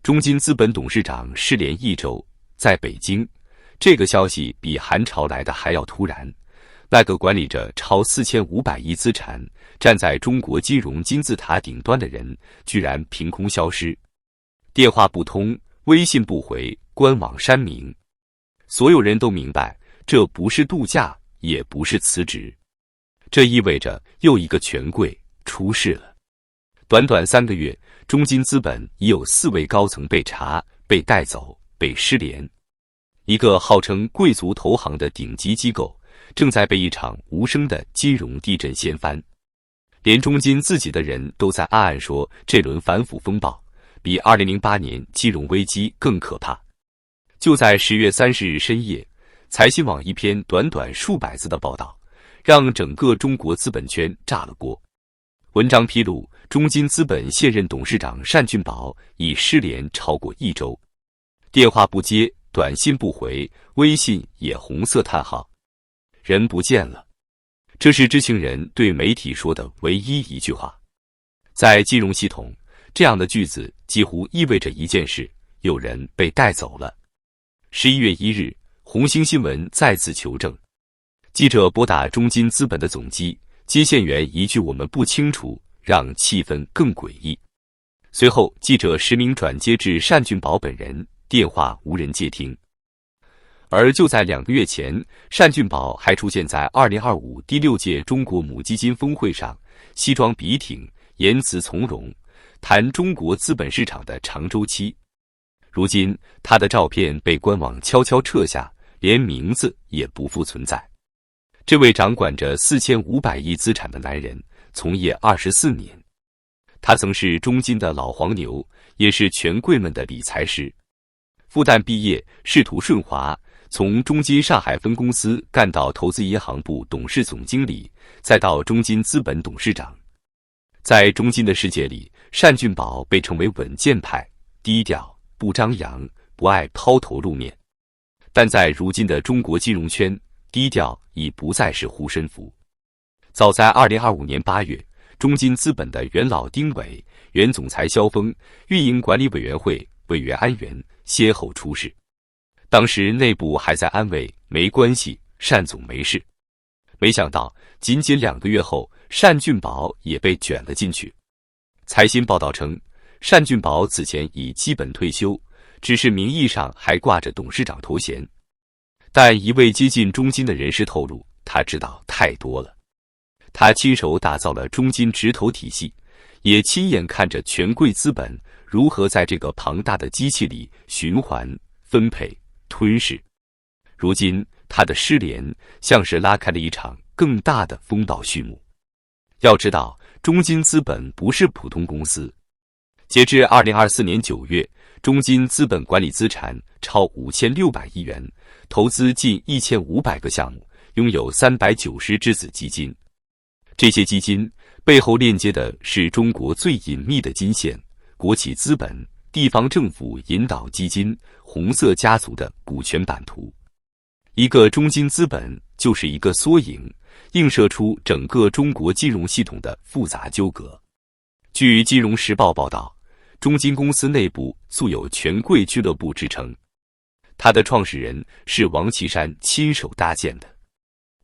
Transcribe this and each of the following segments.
中金资本董事长失联1周，在北京，这个消息比寒潮来的还要突然。那个管理着超4500亿资产、站在中国金融金字塔顶端的人，居然凭空消失，电话不通，微信不回，官网删名。所有人都明白，这不是度假，也不是辞职，这意味着又一个权贵出事了。短短3个月，中金资本已有4位高层被查、被带走、被失联。一个号称贵族投行的顶级机构，正在被一场无声的金融地震掀翻。连中金自己的人都在暗暗说，这轮反腐风暴比2008年金融危机更可怕。就在10月30日深夜，财新网一篇短短数百字的报道，让整个中国资本圈炸了锅。文章披露，中金资本现任董事长单俊宝已失联超过1周，电话不接，短信不回，微信也红色叹号，人不见了。这是知情人对媒体说的唯一一句话。在金融系统，这样的句子几乎意味着一件事：有人被带走了。11月1日，红星新闻再次求证，记者拨打中金资本的总机，接线员一句“我们不清楚”，让气氛更诡异。随后，记者实名转接至单俊宝本人，电话无人接听。而就在2个月前，单俊宝还出现在2025第6届中国母基金峰会上，西装笔挺，言辞从容，谈中国资本市场的长周期。如今，他的照片被官网悄悄撤下，连名字也不复存在。这位掌管着4500亿资产的男人，从业24年。他曾是中金的老黄牛，也是权贵们的理财师。复旦毕业，仕途顺滑，从中金上海分公司干到投资银行部董事总经理，再到中金资本董事长。在中金的世界里，单俊宝被称为稳健派，低调，不张扬，不爱抛头露面。但在如今的中国金融圈，低调已不再是护身符。早在2025年8月，中金资本的元老丁伟、原总裁肖峰、运营管理委员会委员安元先后出事。当时内部还在安慰没关系，单总没事。没想到仅仅2个月后，单俊宝也被卷了进去。财新报道称，单俊宝此前已基本退休，只是名义上还挂着董事长头衔。但一位接近中金的人士透露，他知道太多了。他亲手打造了中金直投体系，也亲眼看着权贵资本如何在这个庞大的机器里循环、分配、吞噬。如今他的失联像是拉开了一场更大的风暴序幕。要知道，中金资本不是普通公司。截至2024年9月，中金资本管理资产超5600亿元，投资近1500个项目，拥有390只子基金。这些基金背后链接的是中国最隐秘的金线——国企资本、地方政府引导基金、红色家族的股权版图。一个中金资本就是一个缩影，映射出整个中国金融系统的复杂纠葛。据《金融时报》报道，中金公司内部素有权贵俱乐部之称，它的创始人是王岐山亲手搭建的。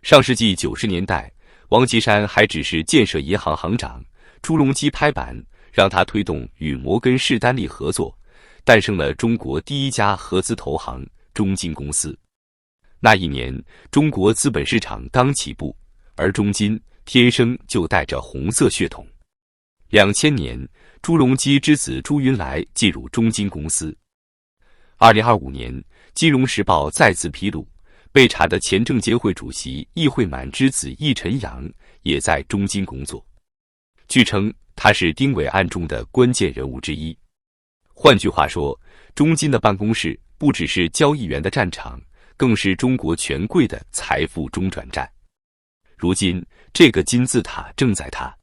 上世纪90年代，王岐山还只是建设银行行长，朱镕基拍板让他推动与摩根士丹利合作，诞生了中国第一家合资投行中金公司。那一年，中国资本市场刚起步，而中金天生就带着红色血统。2000年，朱镕基之子朱云来进入中金公司。2025年，《金融时报》再次披露，被查的前证监会主席易会满之子易晨阳也在中金工作。据称，他是丁伟案中的关键人物之一。换句话说，中金的办公室不只是交易员的战场，更是中国权贵的财富中转站。如今，这个金字塔正在塌。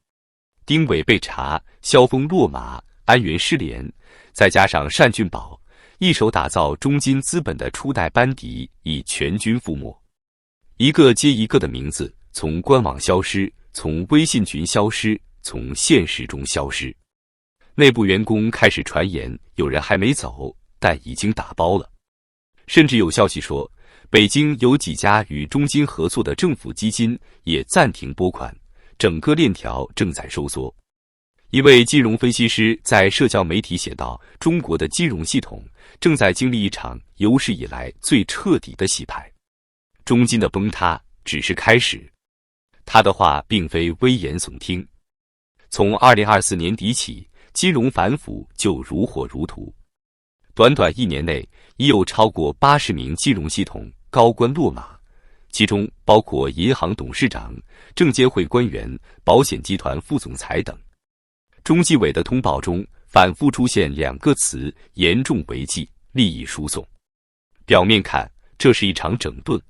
丁伟被查，萧峰落马，安元失联，再加上单俊宝一手打造中金资本的初代班底已全军覆没。一个接一个的名字从官网消失，从微信群消失，从现实中消失。内部员工开始传言，有人还没走，但已经打包了。甚至有消息说，北京有几家与中金合作的政府基金也暂停拨款，整个链条正在收缩。一位金融分析师在社交媒体写道：“中国的金融系统正在经历一场有史以来最彻底的洗牌，中金的崩塌只是开始。”他的话并非危言耸听。从2024年底起，金融反腐就如火如荼。短短1年内，已有超过80名金融系统高官落马，其中包括银行董事长、证监会官员、保险集团副总裁等。中纪委的通报中反复出现2个词：严重违纪、利益输送。表面看，这是一场整顿，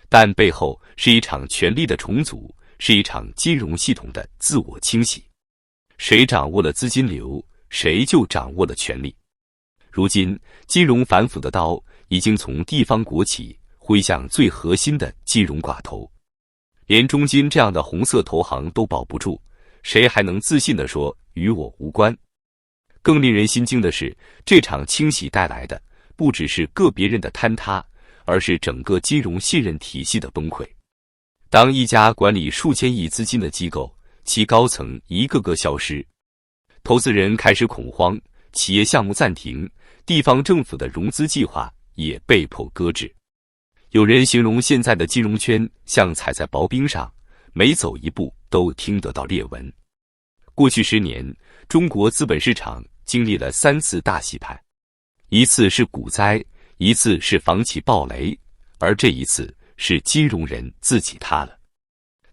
但背后是一场权力的重组，是一场金融系统的自我清洗。谁掌握了资金流，谁就掌握了权力。如今，金融反腐的刀已经从地方国企挥向最核心的金融寡头，连中金这样的红色投行都保不住，谁还能自信地说与我无关？更令人心惊的是，这场清洗带来的不只是个别人的坍塌，而是整个金融信任体系的崩溃。当一家管理数千亿资金的机构，其高层一个个消失，投资人开始恐慌，企业项目暂停，地方政府的融资计划也被迫搁置。有人形容现在的金融圈像踩在薄冰上，每走一步都听得到裂纹。过去10年，中国资本市场经历了3次大洗牌，一次是股灾，一次是房企暴雷，而这一次是金融人自己塌了。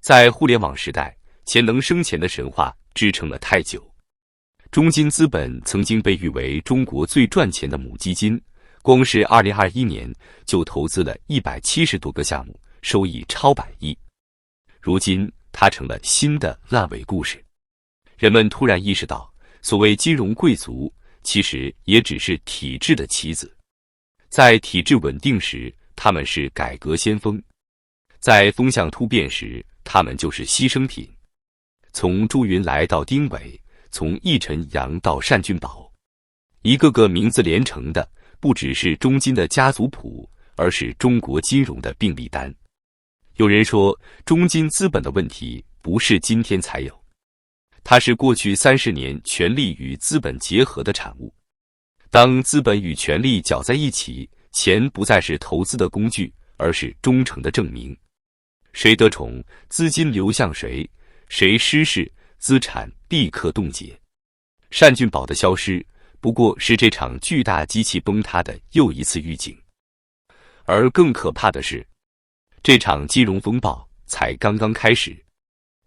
在互联网时代，钱能生钱的神话支撑了太久。中金资本曾经被誉为中国最赚钱的母基金，光是2021年就投资了170多个项目，收益超100亿。如今，它成了新的烂尾故事。人们突然意识到，所谓金融贵族，其实也只是体制的棋子。在体制稳定时，他们是改革先锋；在风向突变时，他们就是牺牲品。从朱云来到丁伟，从易晨阳到单俊宝，一个个名字连成的，不只是中金的家族谱，而是中国金融的病历单。有人说，中金资本的问题不是今天才有，它是过去30年权力与资本结合的产物。当资本与权力搅在一起，钱不再是投资的工具，而是忠诚的证明。谁得宠，资金流向谁，谁失势，资产立刻冻结。单俊宝的消失，不过是这场巨大机器崩塌的又一次预警。而更可怕的是，这场金融风暴才刚刚开始。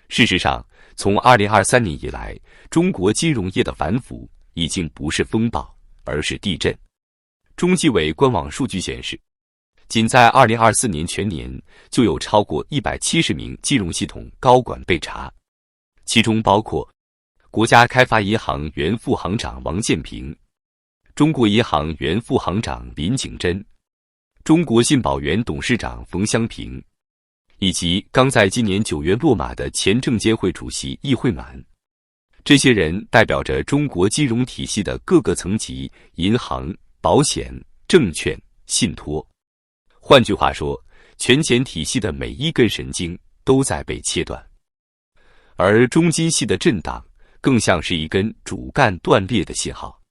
事实上，从2023年以来，中国金融业的反腐已经不是风暴，而是地震。中纪委官网数据显示，仅在2024年全年就有超过170名金融系统高管被查，其中包括国家开发银行原副行长王建平、中国银行原副行长林景珍、中国信保原董事长冯香平，以及刚在今年9月落马的前证监会主席易会满。这些人代表着中国金融体系的各个层级，银行、保险、证券、信托。换句话说，权钱体系的每一根神经都在被切断。而中金系的震荡更像是一根主干断裂的信号，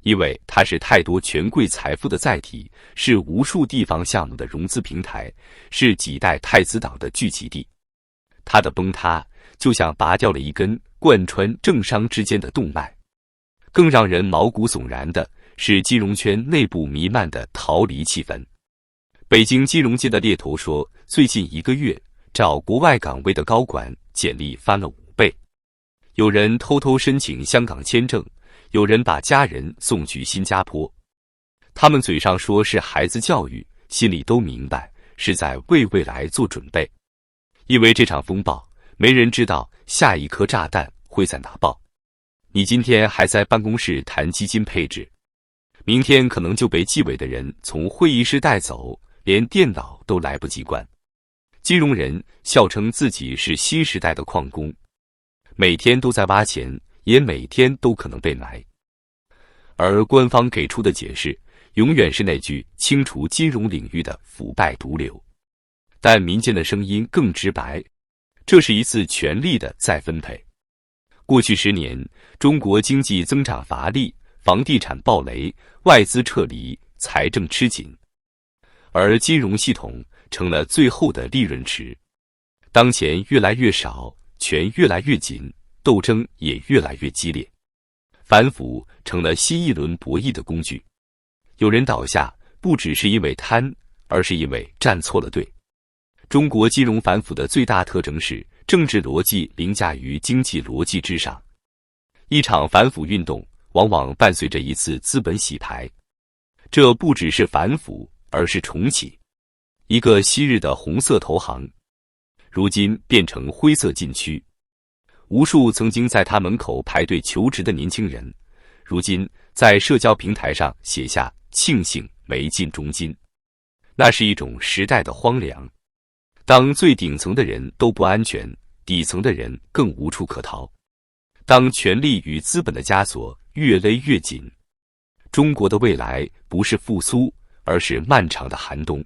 因为它是太多权贵财富的载体，是无数地方项目的融资平台，是几代太子党的聚集地。它的崩塌就像拔掉了一根贯穿政商之间的动脉。更让人毛骨悚然的是金融圈内部弥漫的逃离气氛。北京金融界的猎头说，最近1个月找国外岗位的高管简历翻了5倍。有人偷偷申请香港签证，有人把家人送去新加坡。他们嘴上说是孩子教育，心里都明白是在为未来做准备。因为这场风暴，没人知道下一颗炸弹会在哪爆。你今天还在办公室谈基金配置，明天可能就被纪委的人从会议室带走，连电脑都来不及关。金融人笑称自己是新时代的矿工，每天都在挖钱，也每天都可能被埋。而官方给出的解释，永远是那句清除金融领域的腐败毒瘤。但民间的声音更直白，这是一次权力的再分配。过去10年，中国经济增长乏力，房地产暴雷，外资撤离，财政吃紧，而金融系统成了最后的利润池。当钱越来越少，权越来越紧，斗争也越来越激烈，反腐成了新一轮博弈的工具。有人倒下，不只是因为贪，而是因为站错了队。中国金融反腐的最大特征是政治逻辑凌驾于经济逻辑之上。一场反腐运动往往伴随着一次资本洗牌，这不只是反腐，而是重启。一个昔日的红色投行，如今变成灰色禁区。无数曾经在他门口排队求职的年轻人，如今在社交平台上写下庆幸没进中金。那是一种时代的荒凉。当最顶层的人都不安全，底层的人更无处可逃。当权力与资本的枷锁越勒越紧，中国的未来不是复苏，而是漫长的寒冬。